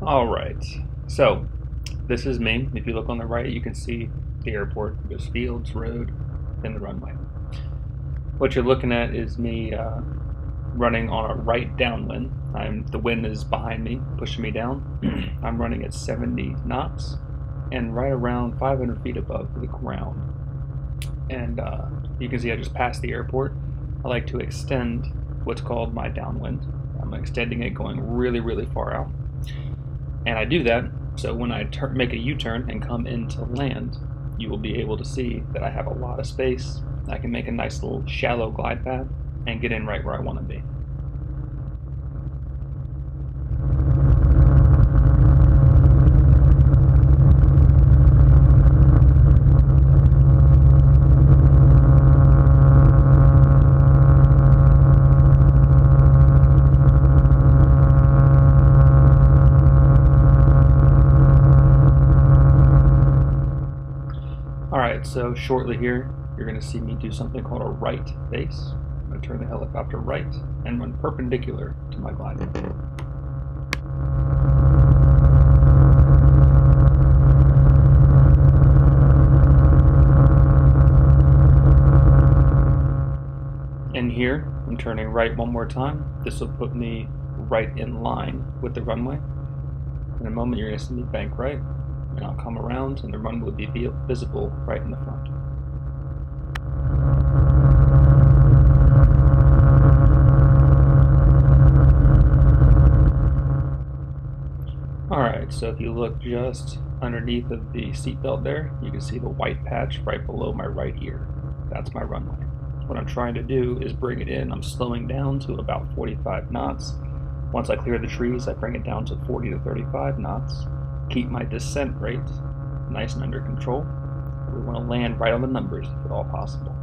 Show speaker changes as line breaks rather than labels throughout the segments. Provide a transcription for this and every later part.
Alright, so this is me. If you look on the right, you can see the airport. There's fields, road, and the runway. What you're looking at is me running on a right downwind. The wind is behind me, pushing me down. I'm running at 70 knots and right around 500 feet above the ground. And you can see I just passed the airport. I like to extend what's called my downwind. I'm extending it, going really, really far out. And I do that so when I make a U-turn and come into land, you will be able to see that I have a lot of space. I can make a nice little shallow glide path and get in right where I want to be. Alright, so shortly here, you're going to see me do something called a right base. I'm going to turn the helicopter right and run perpendicular to my glide. And here, I'm turning right one more time. This will put me right in line with the runway. In a moment, you're going to see me bank right, and I'll come around and the runway will be visible right in the front. Alright, so if you look just underneath of the seatbelt there, you can see the white patch right below my right ear. That's my runway. What I'm trying to do is bring it in. I'm slowing down to about 45 knots. Once I clear the trees, I bring it down to 40 to 35 knots. Keep my descent rate nice and under control. We want to land right on the numbers if at all possible.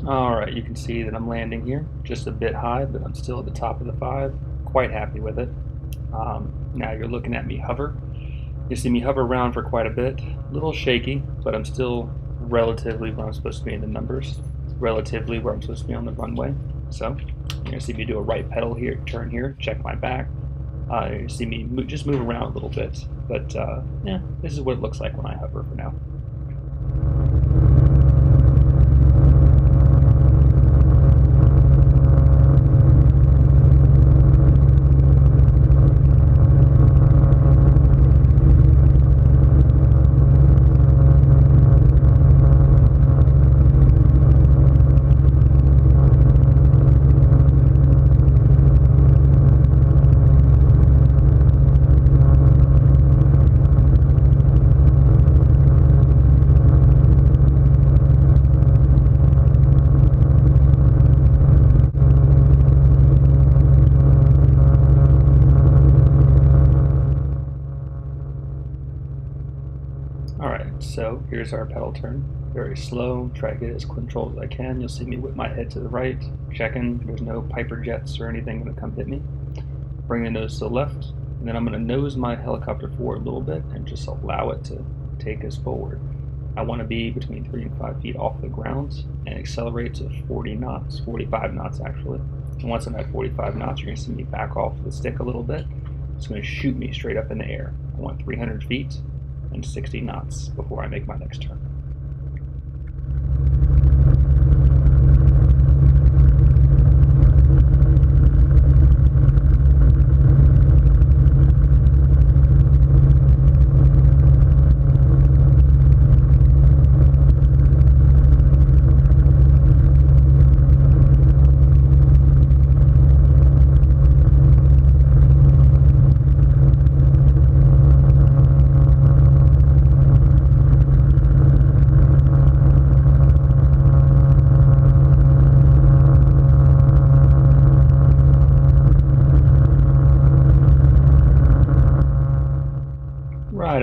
Alright, you can see that I'm landing here, just a bit high, but I'm still at the top of the 5. Quite happy with it. Now you're looking at me hover. You see me hover around for quite a bit. A little shaky, but I'm still relatively where I'm supposed to be in the numbers. Relatively where I'm supposed to be on the runway. So, you're going to see me do a right pedal here, turn here, check my back. You see me just move around a little bit. But, yeah, this is what it looks like when I hover for now. Alright, so here's our pedal turn. Very slow, try to get as controlled as I can. You'll see me whip my head to the right, checking there's no Piper jets or anything going to come hit me. Bring the nose to the left, and then I'm going to nose my helicopter forward a little bit and just allow it to take us forward. I want to be between 3 and 5 feet off the ground and accelerate to 40 knots, 45 knots actually. And once I'm at 45 knots, you're going to see me back off the stick a little bit. It's going to shoot me straight up in the air. I want 300 feet and 60 knots before I make my next turn.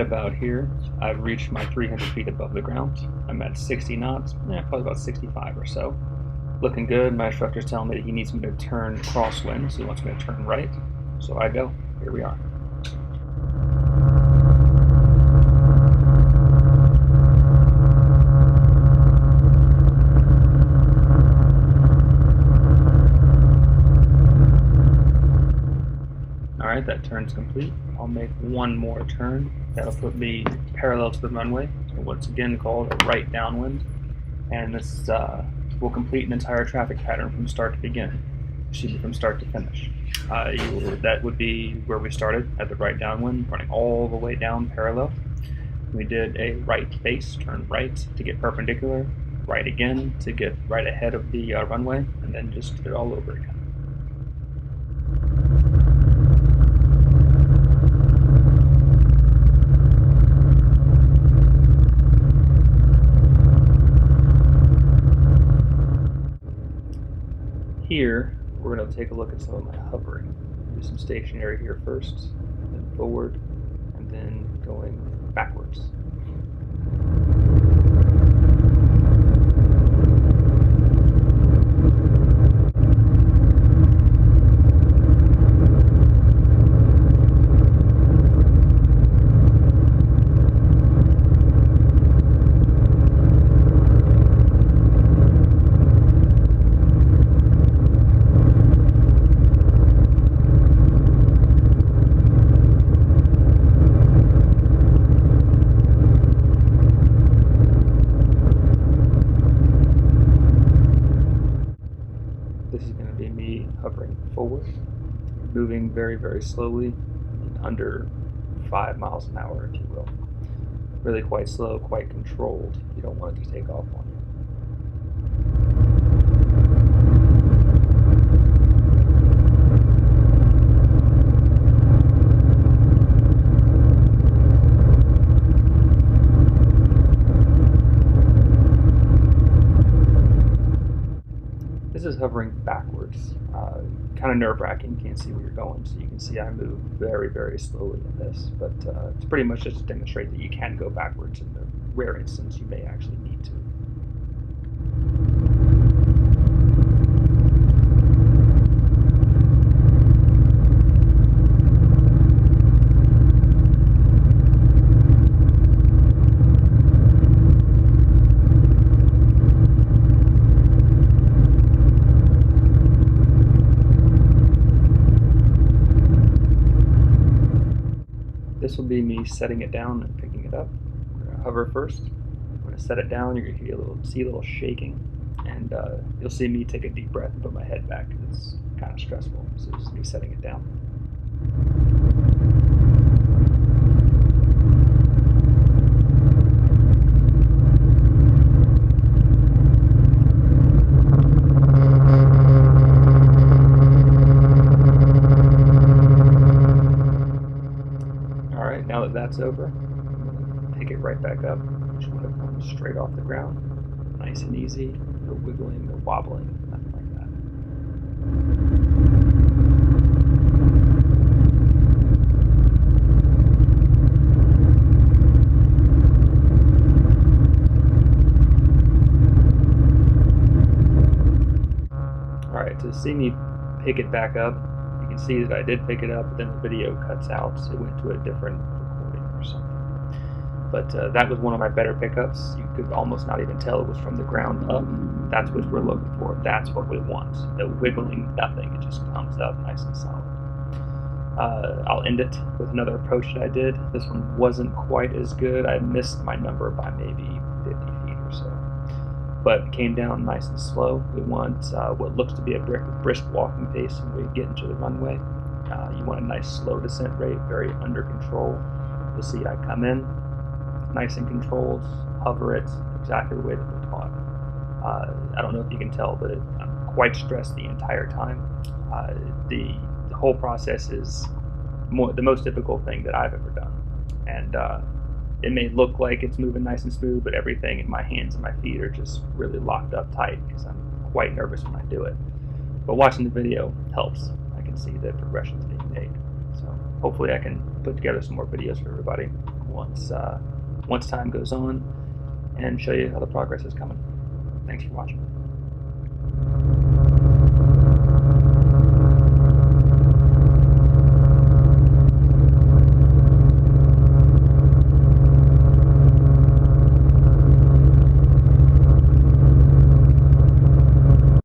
about here, I've reached my 300 feet above the ground. I'm at 60 knots, probably about 65 or so. Looking good. My instructor's telling me that he needs me to turn crosswind, so he wants me to turn right. So I go. Here we are. Alright, that turn's complete. I'll make one more turn. That'll put me parallel to the runway, what's again called a right downwind. And this will complete an entire traffic pattern from start to begin. Excuse me, from start to finish. That would be where we started, at the right downwind, running all the way down parallel. We did a right base, turn right to get perpendicular, right again to get right ahead of the runway, and then just did it all over again. Here, we're going to take a look at some of my hovering. Do some stationary here first, then forward, and then going backwards. This is going to be me hovering forward, moving very, very slowly, in under 5 miles an hour, if you will. Really quite slow, quite controlled. You don't want it to take off on you. This is hovering backwards. Kind of nerve-wracking. You can't see where you're going, so you can see I move very, very slowly in this. But it's pretty much just to demonstrate that you can go backwards in the rare instance you may actually need to. This will be me setting it down and picking it up. I'm going to hover first. I'm going to set it down. You're going to see a little shaking, and you'll see me take a deep breath and put my head back because it's kind of stressful. So this is me setting it down. Alright, now that that's over, I'm going to pick it right back up. Just want to come straight off the ground. Nice and easy. No wiggling, no wobbling, nothing like that. Alright, to see me pick it back up, you can see that I did pick it up, but then the video cuts out, so it went to a different recording or something. But that was one of my better pickups. You could almost not even tell it was from the ground up. That's what we're looking for. That's what we want. No wiggling, nothing. It just comes up nice and solid. I'll end it with another approach that I did. This one wasn't quite as good. I missed my number by maybe 50 feet or so. But it came down nice and slow. We want what looks to be a brisk walking pace when we get into the runway. You want a nice slow descent rate, very under control. You'll see I come in, nice and controlled, hover it exactly the way that we're taught. I don't know if you can tell, but I'm quite stressed the entire time. The whole process is the most difficult thing that I've ever done. And it may look like it's moving nice and smooth, but everything in my hands and my feet are just really locked up tight because I'm quite nervous when I do it. But watching the video helps. I can see the progressions being made. So hopefully I can put together some more videos for everybody. once time goes on and show you how the progress is coming. Thanks for watching.